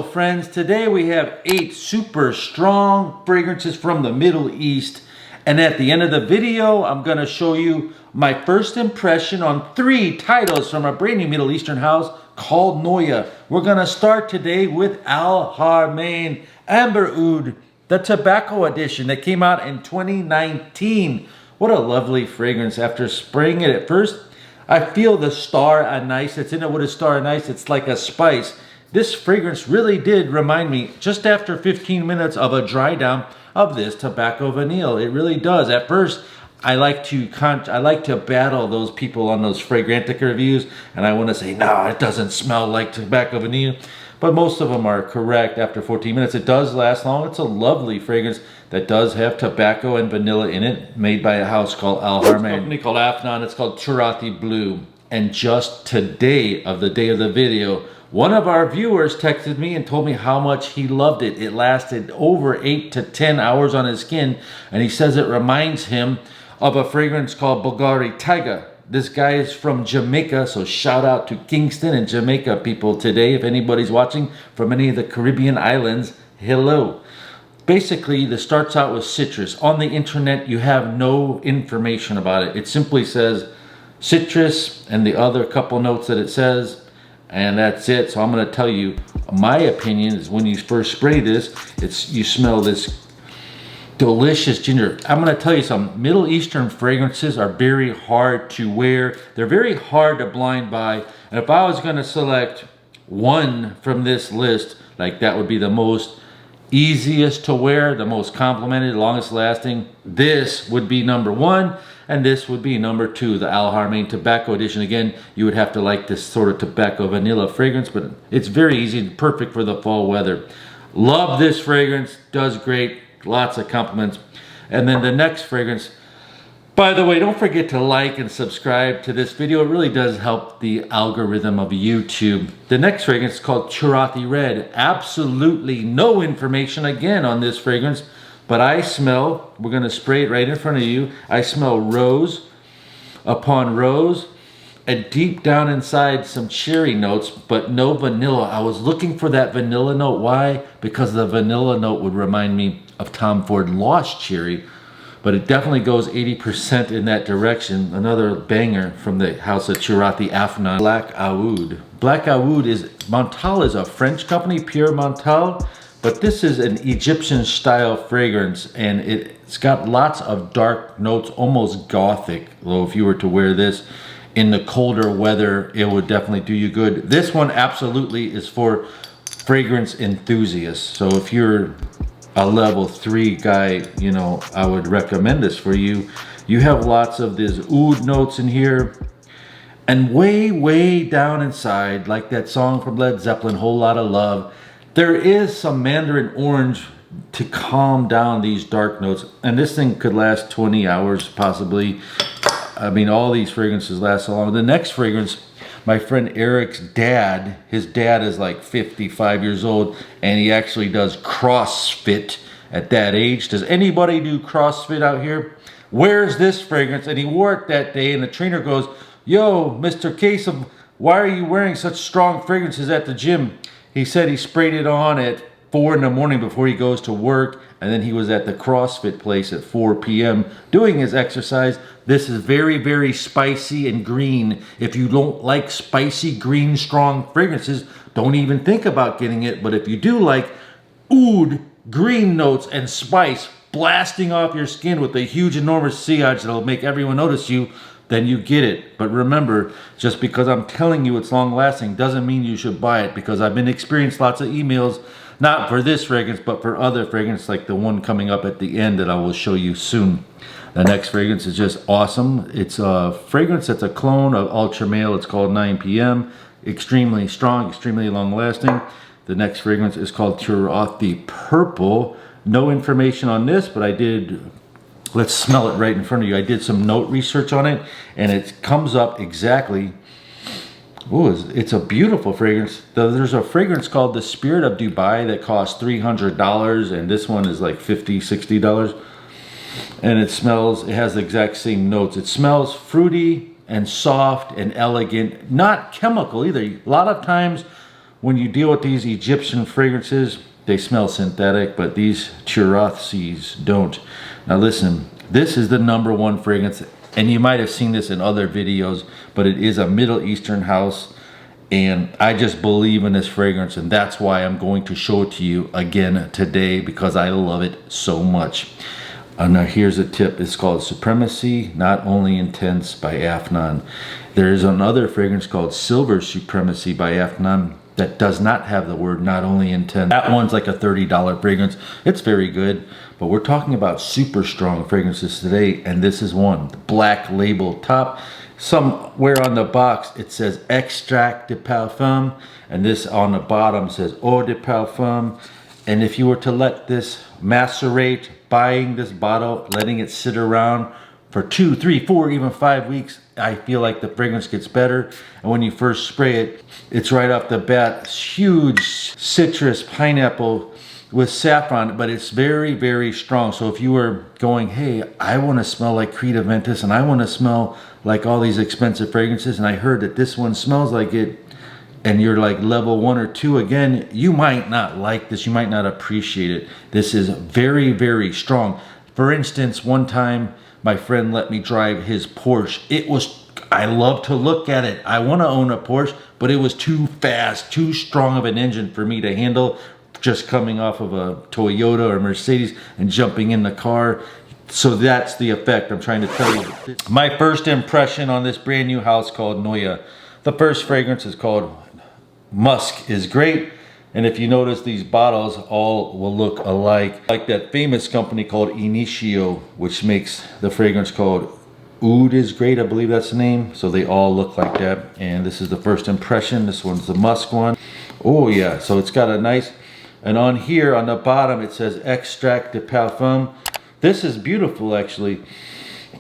So friends, today we have 8 super strong fragrances from the Middle East. And at the end of the video, I'm gonna show you my first impression on 3 titles from a brand new Middle Eastern house called Noya. We're gonna start today with Haramain Amber Oud, the tobacco edition that came out in 2019. What a lovely fragrance. After spraying it at first, I feel the star anise that's in it. What is star anise? It's like a spice. This fragrance really did remind me, just after 15 minutes of a dry down, of this tobacco vanille. It really does. At first, I like to battle those people on those Fragrantica reviews, and I want to say, no, it doesn't smell like tobacco vanille. But most of them are correct after 14 minutes. It does last long. It's a lovely fragrance that does have tobacco and vanilla in it, made by a house called Haramain. A company called Afternoon. It's called Tudor Blue. And just today, of the day of the video, one of our viewers texted me and told me how much he loved it. It lasted over 8 to 10 hours on his skin, and he says it reminds him of a fragrance called Bulgari Tiger. This guy is from Jamaica, so shout out to Kingston and Jamaica people today. If anybody's watching from any of the Caribbean islands, hello. Basically, this starts out with citrus. On the internet, you have no information about it. It simply says citrus and the other couple notes that it says, and that's it. So I'm going to tell you, my opinion is when you first spray this, you smell this delicious ginger. I'm going to tell you some Middle Eastern fragrances are very hard to wear. They're very hard to blind buy. And if I was going to select one from this list, like that would be the most easiest to wear, the most complimented, longest lasting, this would be number 1. And this would be number 2, the Haramain Tobacco Edition. Again, you would have to like this sort of tobacco vanilla fragrance, but it's very easy, perfect for the fall weather. Love this fragrance, does great, lots of compliments. And then the next fragrance, by the way, don't forget to like and subscribe to this video. It really does help the algorithm of YouTube. The next fragrance is called Tudor Red. Absolutely no information again on this fragrance. But I smell, we're going to spray it right in front of you, I smell rose upon rose, and deep down inside some cherry notes, but no vanilla. I was looking for that vanilla note. Why? Because the vanilla note would remind me of Tom Ford Lost Cherry, but it definitely goes 80% in that direction. Another banger from the house of Tudor Afternoon. Black Oud. Black Oud is, Montal is a French company, PierreMontal. But this is an Egyptian style fragrance, and it's got lots of dark notes, almost gothic. Though if you were to wear this in the colder weather, it would definitely do you good. This one absolutely is for fragrance enthusiasts. So if you're a level 3 guy, you know, I would recommend this for you. You have lots of these oud notes in here. And way, way down inside, like that song from Led Zeppelin, Whole Lot of Love, there is some mandarin orange to calm down these dark notes. And this thing could last 20 hours possibly. I mean, all these fragrances last so long. The next fragrance, my friend Eric's dad, his dad is like 55 years old, and he actually does CrossFit at that age. Does anybody do CrossFit out here? Wears this fragrance, and he wore it that day, and the trainer goes, yo, Mr. Kasem, why are you wearing such strong fragrances at the gym? He said he sprayed it on at 4 in the morning before he goes to work, and then he was at the CrossFit place at 4 p.m. doing his exercise. This is very, very spicy and green. If you don't like spicy, green, strong fragrances, don't even think about getting it. But if you do like oud, green notes, and spice blasting off your skin with a huge, enormous sillage that'll make everyone notice you, then you get it. But remember, just because I'm telling you it's long lasting doesn't mean you should buy it, because I've been experienced lots of emails, not for this fragrance, but for other fragrances like the one coming up at the end that I will show you soon. The next fragrance is just awesome. It's a fragrance that's a clone of Ultra Male. It's called 9 p.m. Extremely strong, extremely long lasting. The next fragrance is called Tudor Purple. No information on this, but I did, let's smell it right in front of you. I did some note research on it, and it comes up exactly. Oh, it's a beautiful fragrance. There's a fragrance called the Spirit of Dubai that costs $300, and this one is like $50, $60. And it smells, it has the exact same notes. It smells fruity and soft and elegant, not chemical either. A lot of times when you deal with these Egyptian fragrances, they smell synthetic, but these Cherothes don't. Now listen, this is the #1 fragrance, and you might have seen this in other videos, but it is a Middle Eastern house, and I just believe in this fragrance, and that's why I'm going to show it to you again today, because I love it so much. Now here's a tip. It's called Supremacy, Not Only Intense by Afternoon. There is another fragrance called Silver Supremacy by Afternoon that does not have the word not only intense. That one's like a $30 fragrance. It's very good, but we're talking about super strong fragrances today, and this is one. The black label top. Somewhere on the box it says Extract de Parfum, and this on the bottom says Eau de Parfum. And if you were to let this macerate, buying this bottle, letting it sit around for 2, 3, 4, even 5 weeks, I feel like the fragrance gets better. And when you first spray it, it's right off the bat, huge citrus, pineapple with saffron, but it's very, very strong. So if you were going, hey, I want to smell like Creed Aventus, and I want to smell like all these expensive fragrances, and I heard that this one smells like it, and you're like level 1 or 2 again, you might not like this, you might not appreciate it. This is very, very strong. For instance, one time my friend let me drive his Porsche. I love to look at it. I want to own a Porsche, but it was too fast, too strong of an engine for me to handle, just coming off of a Toyota or Mercedes and jumping in the car. So that's the effect I'm trying to tell you. My first impression on this brand new house called Noya. The first fragrance is called Musk is great, and if you notice, these bottles all will look alike, like that famous company called Initio, which makes the fragrance called Oud is great, I believe that's the name. So they all look like that, and this is the first impression. This one's the Musk one. Oh yeah, so it's got a nice, and on here on the bottom it says Extract de Parfum. This is beautiful actually.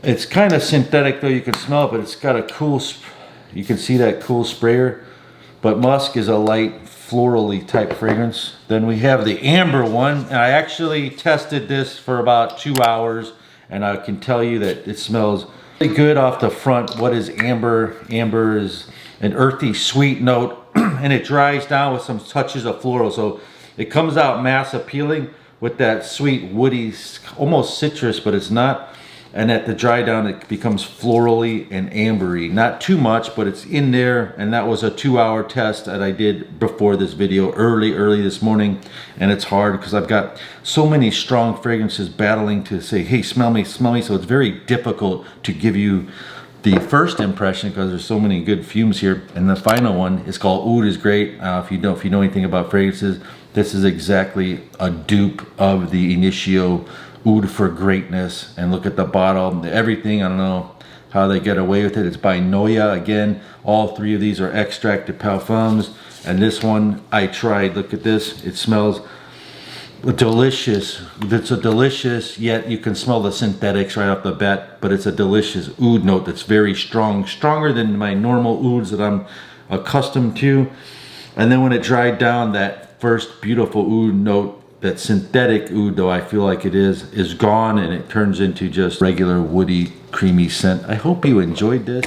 It's kind of synthetic though, you can smell it, but it's got a cool, you can see that cool sprayer. But Musk is a light florally type fragrance. Then we have the Amber one, and I actually tested this for about 2 hours, and I can tell you that it smells really good off the front. What is amber? Amber is an earthy sweet note, and it dries down with some touches of floral. So it comes out mass appealing with that sweet woody, almost citrus, but it's not. And at the dry down, it becomes florally and ambery. Not too much, but it's in there. And that was a 2-hour test that I did before this video, early this morning. And it's hard because I've got so many strong fragrances battling to say, hey, smell me, smell me. So it's very difficult to give you the first impression because there's so many good fumes here. And the final one is called Oud is great. If you know anything about fragrances, this is exactly a dupe of the Initio Oud for greatness. And look at the bottle, everything. I don't know how they get away with it. It's by Noya. Again, all 3 of these are Extract de Parfums, and this one I tried. Look at this. It smells delicious. It's a delicious, yet you can smell the synthetics right off the bat, but it's a delicious oud note that's very strong, stronger than my normal ouds that I'm accustomed to. And then when it dried down, that first beautiful oud note, that synthetic oud, though I feel like it is gone, and it turns into just regular woody, creamy scent. I hope you enjoyed this.